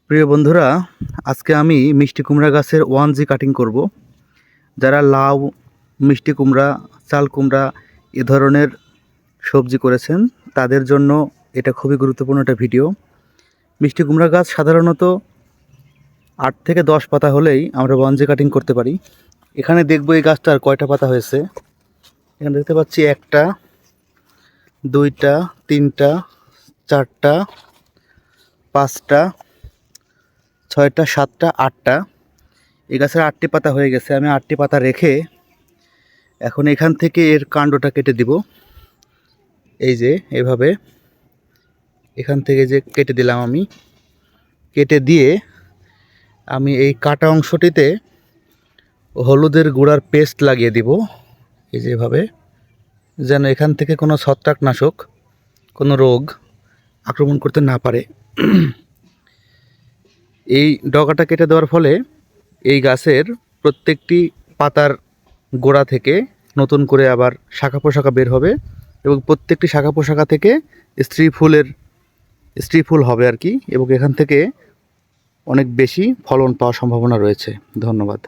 প্রিয় বন্ধুরা, আজকে আমি মিষ্টি কুমড়া গাছের 1G কাটিং করব। যারা লাউ, মিষ্টি কুমড়া, চাল কুমড়া এ ধরনের সবজি করেছেন তাদের জন্য এটা খুবই গুরুত্বপূর্ণ একটা ভিডিও। মিষ্টি কুমড়া গাছ সাধারণত 8 থেকে 10 পাতা হলেই আমরা 1G কাটিং করতে পারি। এখানে দেখব এই গাছটার কয়টা পাতা হয়েছে। এখানে দেখতে পাচ্ছি 1টা, 2টা, 3টা, 4টা, 5টা, 6টা, 7টা, 8টা। এই গাছের 8টি পাতা হয়ে গেছে। আমি 8টি পাতা রেখে এখন এখান থেকে এর কাণ্ডটা কেটে দিব। এই যে এভাবে এখান থেকে যে কেটে দিলাম, আমি কেটে দিয়ে আমি এই কাটা অংশটিতে হলুদের গুঁড়ার পেস্ট লাগিয়ে দিব। এই যে এভাবে, যেন এখান থেকে কোনো ছত্রাকনাশক, কোনো রোগ আক্রমণ করতে না পারে। এই ডগাটা কেটে দেওয়ার ফলে এই গাছের প্রত্যেকটি পাতার গোড়া থেকে নতুন করে আবার শাখা পোশাখা বের হবে এবং প্রত্যেকটি শাখা পোশাখা থেকে স্ত্রী ফুল হবে আর কি, এবং এখান থেকে অনেক বেশি ফলন পাওয়ার সম্ভাবনা রয়েছে। ধন্যবাদ।